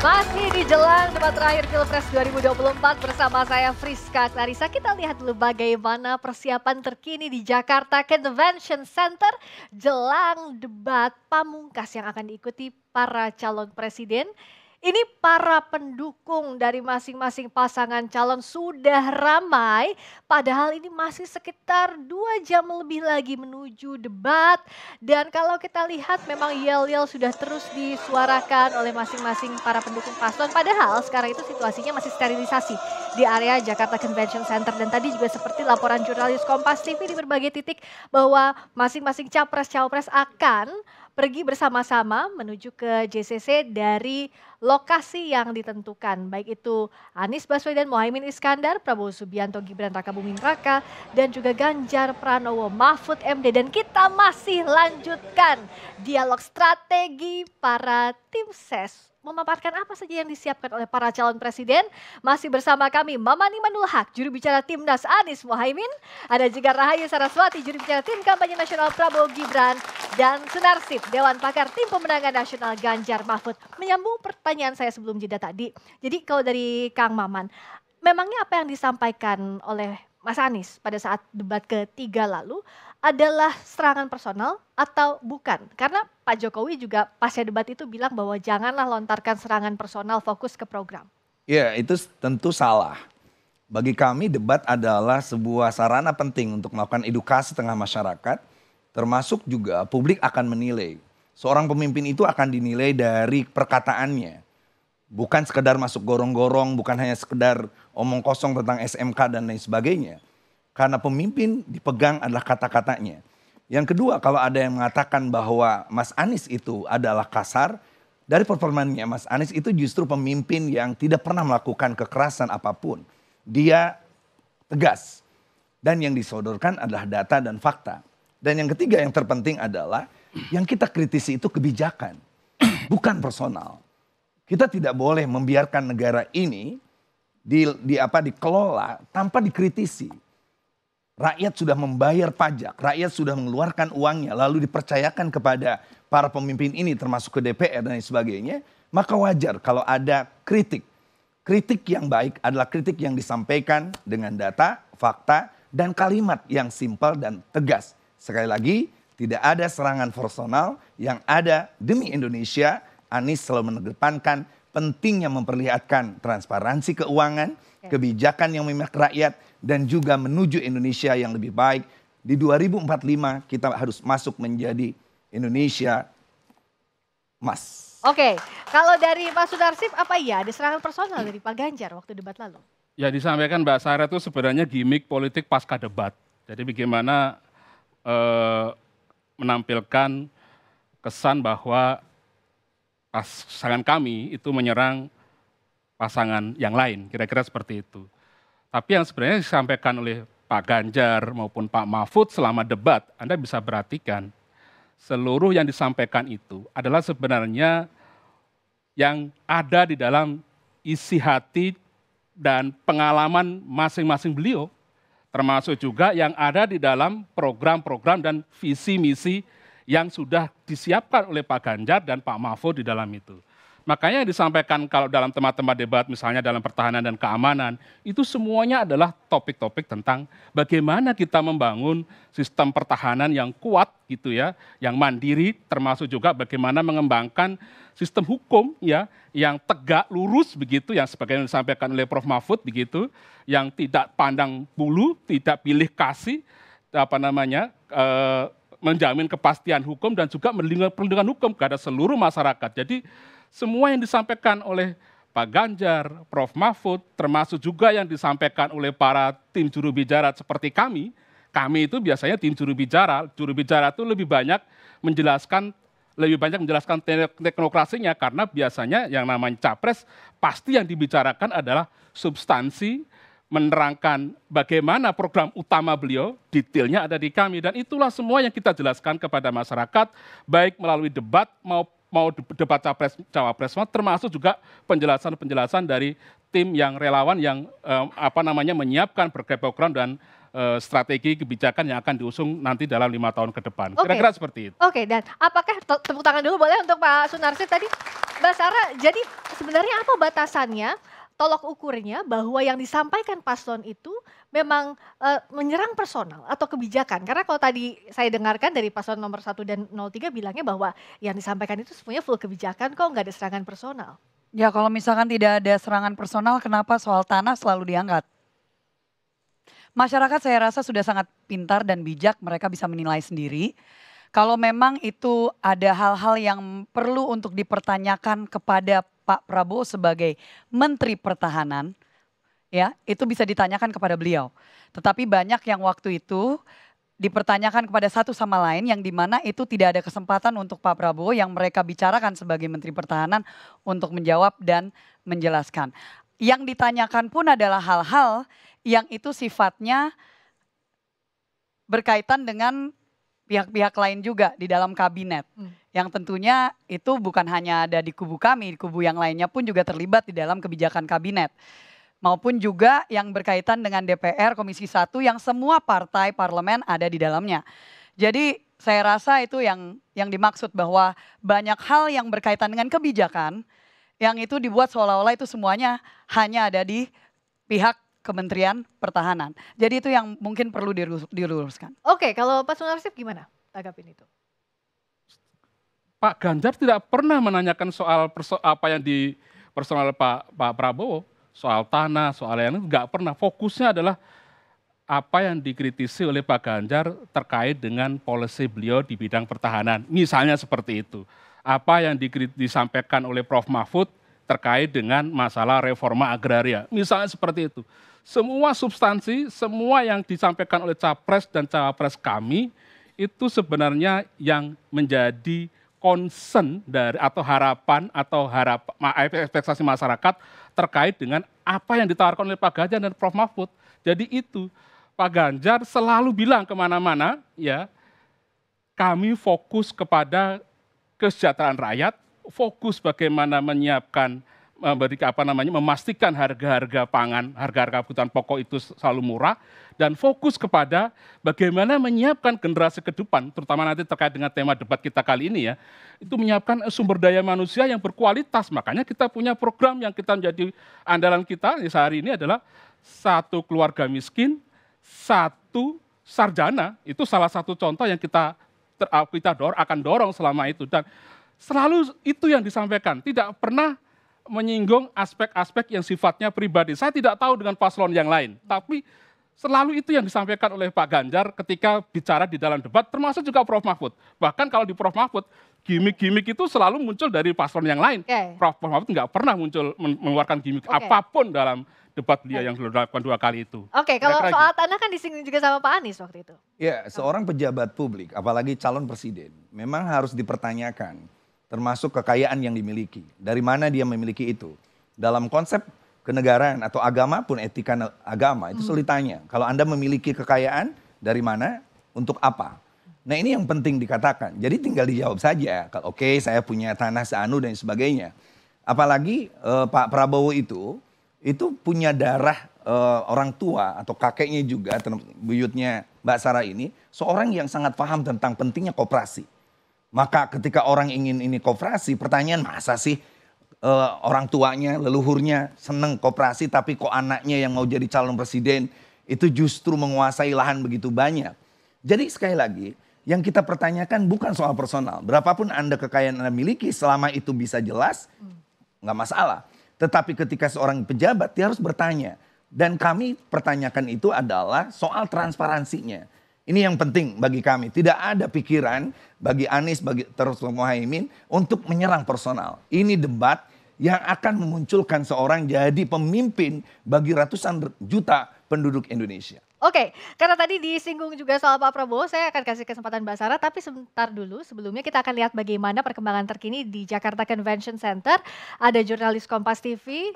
Masih di jelang debat terakhir Pilpres 2024 bersama saya Friska Clarissa. Kita lihat dulu bagaimana persiapan terkini di Jakarta Convention Center jelang debat pamungkas yang akan diikuti para calon presiden. Ini para pendukung dari masing-masing pasangan calon sudah ramai, padahal ini masih sekitar 2 jam lebih lagi menuju debat. Dan kalau kita lihat memang yel-yel sudah terus disuarakan oleh masing-masing para pendukung paslon. Padahal sekarang itu situasinya masih sterilisasi di area Jakarta Convention Center. Dan tadi juga seperti laporan jurnalis Kompas TV di berbagai titik bahwa masing-masing capres-cawapres akan pergi bersama-sama menuju ke JCC dari lokasi yang ditentukan. Baik itu Anies Baswedan, Mohaimin Iskandar, Prabowo Subianto, Gibran Rakabuming Raka, dan juga Ganjar Pranowo, Mahfud MD. Dan kita masih lanjutkan dialog strategi para tim ses. Memaparkan apa saja yang disiapkan oleh para calon presiden. Masih bersama kami Maman Imanul Haq, juru bicara Timnas Anies Mohaimin. Ada juga Rahayu Saraswati, juru bicara Tim Kampanye Nasional Prabowo Gibran. Dan Sunarsih, Dewan Pakar Tim Pemenangan Nasional Ganjar Mahfud. Menyambung pertanyaan saya sebelum jeda tadi. Jadi kalau dari Kang Maman, memangnya apa yang disampaikan oleh Mas Anies pada saat debat ketiga lalu adalah serangan personal atau bukan? Karena Pak Jokowi juga pasca debat itu bilang bahwa janganlah lontarkan serangan personal, fokus ke program. Ya, itu tentu salah. Bagi kami debat adalah sebuah sarana penting untuk melakukan edukasi tengah masyarakat, termasuk juga publik akan menilai. Seorang pemimpin itu akan dinilai dari perkataannya. Bukan sekedar masuk gorong-gorong, bukan hanya sekedar omong kosong tentang SMK dan lain sebagainya. Karena pemimpin dipegang adalah kata-katanya. Yang kedua, kalau ada yang mengatakan bahwa Mas Anies itu adalah kasar, dari performanya Mas Anies itu justru pemimpin yang tidak pernah melakukan kekerasan apapun. Dia tegas. Dan yang disodorkan adalah data dan fakta. Dan yang ketiga yang terpenting adalah yang kita kritisi itu kebijakan, bukan personal. Kita tidak boleh membiarkan negara ini dikelola tanpa dikritisi. Rakyat sudah membayar pajak, rakyat sudah mengeluarkan uangnya, lalu dipercayakan kepada para pemimpin ini termasuk ke DPR dan sebagainya, maka wajar kalau ada kritik. Kritik yang baik adalah kritik yang disampaikan dengan data, fakta, dan kalimat yang simpel dan tegas. Sekali lagi, tidak ada serangan personal, yang ada demi Indonesia. Anies selalu mengedepankan pentingnya memperlihatkan transparansi keuangan, kebijakan yang memihak rakyat, dan juga menuju Indonesia yang lebih baik. Di 2045 kita harus masuk menjadi Indonesia emas. Oke, kalau dari Mas Sunarsih apa iya ada serangan personal dari Pak Ganjar waktu debat lalu? Ya disampaikan Mbak Sarah itu sebenarnya gimmick politik pasca debat. Jadi bagaimana menampilkan kesan bahwa pasangan kami itu menyerang pasangan yang lain, kira-kira seperti itu. Tapi yang sebenarnya disampaikan oleh Pak Ganjar maupun Pak Mahfud selama debat, Anda bisa perhatikan seluruh yang disampaikan itu adalah sebenarnya yang ada di dalam isi hati dan pengalaman masing-masing beliau, termasuk juga yang ada di dalam program-program dan visi misi yang sudah disiapkan oleh Pak Ganjar dan Pak Mahfud di dalam itu. Makanya yang disampaikan kalau dalam tema-tema debat misalnya dalam pertahanan dan keamanan, itu semuanya adalah topik-topik tentang bagaimana kita membangun sistem pertahanan yang kuat gitu ya, yang mandiri, termasuk juga bagaimana mengembangkan sistem hukum ya, yang tegak lurus begitu, yang sebagaimana disampaikan oleh Prof. Mahfud begitu, yang tidak pandang bulu, tidak pilih kasih, menjamin kepastian hukum dan juga perlindungan hukum kepada seluruh masyarakat. Jadi semua yang disampaikan oleh Pak Ganjar, Prof. Mahfud, termasuk juga yang disampaikan oleh para tim juru bicara seperti kami itu biasanya tim juru bicara itu lebih banyak menjelaskan teknokrasinya, karena biasanya yang namanya capres pasti yang dibicarakan adalah substansi, menerangkan bagaimana program utama beliau, detailnya ada di kami. Dan itulah semua yang kita jelaskan kepada masyarakat, baik melalui debat mau debat cawapres, termasuk juga penjelasan-penjelasan dari tim yang relawan yang menyiapkan berbagai program dan strategi kebijakan yang akan diusung nanti dalam 5 tahun ke depan. Oke. Kira-kira seperti itu. Oke, dan apakah tepuk tangan dulu boleh untuk Pak Sunarsi tadi? Mbak Sarah, jadi sebenarnya apa batasannya, tolok ukurnya bahwa yang disampaikan paslon itu memang menyerang personal atau kebijakan? Karena kalau tadi saya dengarkan dari paslon nomor 1 dan 03 bilangnya bahwa yang disampaikan itu semuanya full kebijakan kok, nggak ada serangan personal. Ya kalau misalkan tidak ada serangan personal, kenapa soal tanah selalu diangkat? Masyarakat saya rasa sudah sangat pintar dan bijak, mereka bisa menilai sendiri. Kalau memang itu ada hal-hal yang perlu untuk dipertanyakan kepada Pak Prabowo sebagai Menteri Pertahanan, ya itu bisa ditanyakan kepada beliau. Tetapi banyak yang waktu itu dipertanyakan kepada satu sama lain yang dimana itu tidak ada kesempatan untuk Pak Prabowo yang mereka bicarakan sebagai Menteri Pertahanan untuk menjawab dan menjelaskan. Yang ditanyakan pun adalah hal-hal yang itu sifatnya berkaitan dengan pihak-pihak lain juga di dalam kabinet. Yang tentunya itu bukan hanya ada di kubu kami, di kubu yang lainnya pun juga terlibat di dalam kebijakan kabinet. Maupun juga yang berkaitan dengan DPR Komisi 1 yang semua partai parlemen ada di dalamnya. Jadi saya rasa itu yang dimaksud bahwa banyak hal yang berkaitan dengan kebijakan yang itu dibuat seolah-olah itu semuanya hanya ada di pihak Kementerian Pertahanan. Jadi itu yang mungkin perlu diluruskan. Oke, kalau Pak Sunarsip gimana tanggapin itu? Pak Ganjar tidak pernah menanyakan soal apa yang di personal Pak Prabowo, soal tanah, soal yang lain, nggak pernah. Fokusnya adalah apa yang dikritisi oleh Pak Ganjar terkait dengan policy beliau di bidang pertahanan. Misalnya seperti itu. Apa yang disampaikan oleh Prof. Mahfud terkait dengan masalah reforma agraria. Misalnya seperti itu. Semua substansi, semua yang disampaikan oleh Capres dan Cawapres kami, itu sebenarnya yang menjadi concern dari atau harapan ekspektasi masyarakat terkait dengan apa yang ditawarkan oleh Pak Ganjar dan Prof. Mahfud. Jadi itu Pak Ganjar selalu bilang kemana-mana, ya kami fokus kepada kesejahteraan rakyat, fokus bagaimana menyiapkan memastikan harga-harga pangan, harga-harga kebutuhan pokok itu selalu murah, dan fokus kepada bagaimana menyiapkan generasi ke depan, terutama nanti terkait dengan tema debat kita kali ini ya, itu menyiapkan sumber daya manusia yang berkualitas. Makanya kita punya program yang kita menjadi andalan kita sehari ini adalah 1 keluarga miskin, 1 sarjana. Itu salah satu contoh yang kita akan dorong selama itu. Dan selalu itu yang disampaikan, tidak pernah menyinggung aspek-aspek yang sifatnya pribadi. Saya tidak tahu dengan paslon yang lain, tapi selalu itu yang disampaikan oleh Pak Ganjar ketika bicara di dalam debat, termasuk juga Prof. Mahfud. Bahkan kalau di Prof. Mahfud, gimmick-gimmick itu selalu muncul dari paslon yang lain. Prof. Mahfud nggak pernah mengeluarkan gimmick apapun dalam debat dia yang sudah dilakukan 2 kali itu. Oke, kalau soal tanah kan disinggung juga sama Pak Anies waktu itu. Ya, seorang pejabat publik, apalagi calon presiden, memang harus dipertanyakan termasuk kekayaan yang dimiliki. Dari mana dia memiliki itu? Dalam konsep kenegaraan atau agama pun etika agama itu sulit tanya. Kalau Anda memiliki kekayaan, dari mana? Untuk apa? Nah ini yang penting dikatakan. Jadi tinggal dijawab saja. Oke, saya punya tanah seanu dan sebagainya. Apalagi Pak Prabowo itu punya darah orang tua atau kakeknya juga, buyutnya Mbak Sarah ini, seorang yang sangat paham tentang pentingnya koperasi. Maka ketika orang ingin ini koperasi, pertanyaan masa sih orang tuanya, leluhurnya seneng koperasi tapi kok anaknya yang mau jadi calon presiden itu justru menguasai lahan begitu banyak. Jadi sekali lagi yang kita pertanyakan bukan soal personal. Berapapun Anda kekayaan Anda miliki selama itu bisa jelas nggak masalah. Tetapi ketika seorang pejabat dia harus bertanya. Dan kami pertanyakan itu adalah soal transparansinya. Ini yang penting bagi kami. Tidak ada pikiran bagi Anies, bagi terus Muhaimin untuk menyerang personal. Ini debat yang akan memunculkan seorang jadi pemimpin bagi ratusan juta penduduk Indonesia. Oke, karena tadi disinggung juga soal Pak Prabowo, saya akan kasih kesempatan Mbak Sarah, tapi sebentar dulu. Sebelumnya kita akan lihat bagaimana perkembangan terkini di Jakarta Convention Center. Ada jurnalis Kompas TV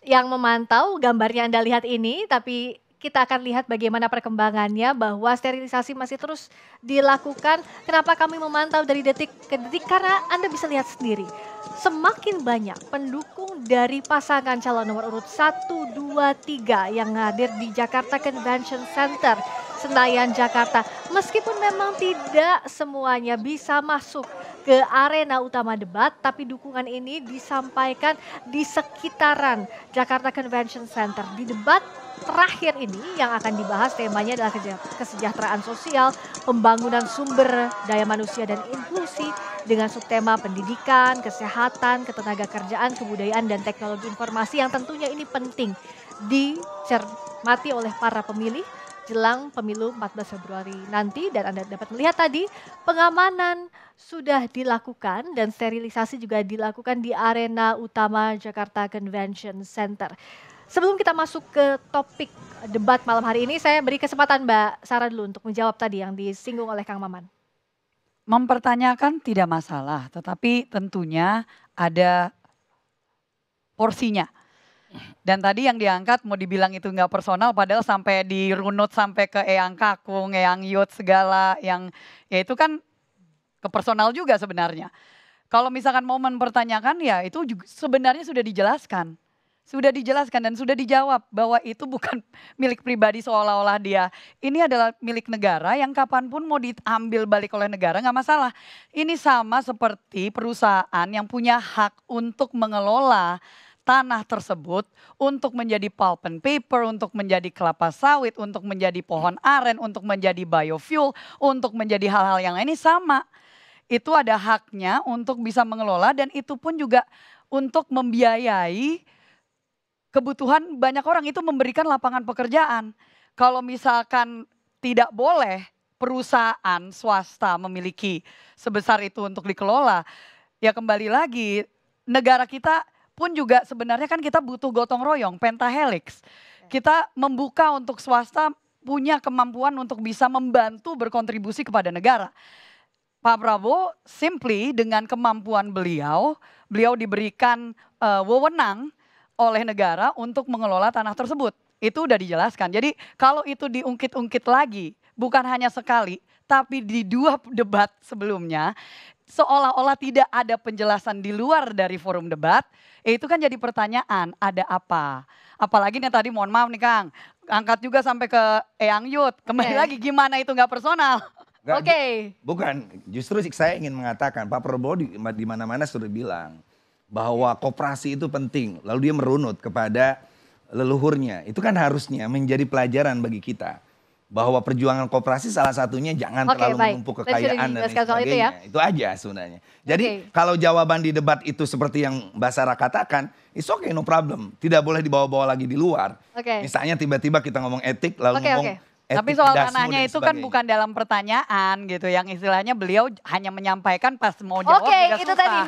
yang memantau, gambarnya Anda lihat ini, tapi kita akan lihat bagaimana perkembangannya bahwa sterilisasi masih terus dilakukan. Kenapa kami memantau dari detik ke detik? Karena Anda bisa lihat sendiri, semakin banyak pendukung dari pasangan calon nomor urut 1, 2, 3 yang hadir di Jakarta Convention Center, Senayan, Jakarta. Meskipun memang tidak semuanya bisa masuk ke arena utama debat, tapi dukungan ini disampaikan di sekitaran Jakarta Convention Center. Di debat terakhir ini yang akan dibahas temanya adalah kesejahteraan sosial, pembangunan sumber daya manusia dan inklusi dengan subtema pendidikan, kesehatan, ketenagakerjaan, kebudayaan dan teknologi informasi yang tentunya ini penting dicermati oleh para pemilih jelang pemilu 14 Februari nanti. Dan Anda dapat melihat tadi pengamanan sudah dilakukan dan sterilisasi juga dilakukan di arena utama Jakarta Convention Center. Sebelum kita masuk ke topik debat malam hari ini, saya beri kesempatan Mbak Sarah dulu untuk menjawab tadi yang disinggung oleh Kang Maman. Mempertanyakan tidak masalah, tetapi tentunya ada porsinya. Dan tadi yang diangkat mau dibilang itu nggak personal, padahal sampai dirunut sampai ke Eyang Kakung, Eyang Yud segala yang ya itu kan ke personal juga sebenarnya. Kalau misalkan mau mempertanyakan ya itu juga sebenarnya sudah dijelaskan. Sudah dijelaskan dan sudah dijawab bahwa itu bukan milik pribadi seolah-olah dia. Ini adalah milik negara yang kapanpun mau diambil balik oleh negara nggak masalah. Ini sama seperti perusahaan yang punya hak untuk mengelola tanah tersebut untuk menjadi pulp and paper, untuk menjadi kelapa sawit, untuk menjadi pohon aren, untuk menjadi biofuel, untuk menjadi hal-hal yang lain. Ini sama. Itu ada haknya untuk bisa mengelola dan itu pun juga untuk membiayai kebutuhan banyak orang, itu memberikan lapangan pekerjaan. Kalau misalkan tidak boleh perusahaan swasta memiliki sebesar itu untuk dikelola, ya kembali lagi negara kita pun juga sebenarnya kan kita butuh gotong royong, pentahelix. Kita membuka untuk swasta punya kemampuan untuk bisa membantu berkontribusi kepada negara. Pak Prabowo simply dengan kemampuan beliau diberikan wewenang oleh negara untuk mengelola tanah tersebut. Itu udah dijelaskan. Jadi kalau itu diungkit-ungkit lagi, bukan hanya sekali, tapi di 2 debat sebelumnya, seolah-olah tidak ada penjelasan di luar dari forum debat, itu kan jadi pertanyaan, ada apa? Apalagi nih tadi mohon maaf nih Kang, angkat juga sampai ke Eyang Yud, kembali lagi gimana itu nggak personal? Oke. Bukan, justru saya ingin mengatakan Pak Prabowo di mana-mana sudah bilang bahwa koperasi itu penting, lalu dia merunut kepada leluhurnya. Itu kan harusnya menjadi pelajaran bagi kita. Bahwa perjuangan koperasi salah satunya jangan terlalu menumpuk kekayaan dan lain sebagainya. Itu aja sebenarnya. Jadi kalau jawaban di debat itu seperti yang Mbak Sarah katakan, it's okay, no problem. Tidak boleh dibawa-bawa lagi di luar. Misalnya tiba-tiba kita ngomong etik lalu ngomong etik. Tapi soal tanahnya itu kan bukan dalam pertanyaan gitu. Yang istilahnya beliau hanya menyampaikan pas mau jawab juga itu susah. tadi.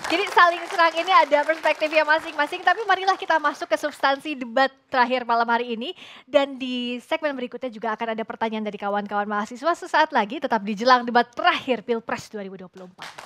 Jadi saling serang ini ada perspektifnya masing-masing, tapi marilah kita masuk ke substansi debat terakhir malam hari ini. Dan di segmen berikutnya juga akan ada pertanyaan dari kawan-kawan mahasiswa sesaat lagi, tetap di jelang debat terakhir Pilpres 2024.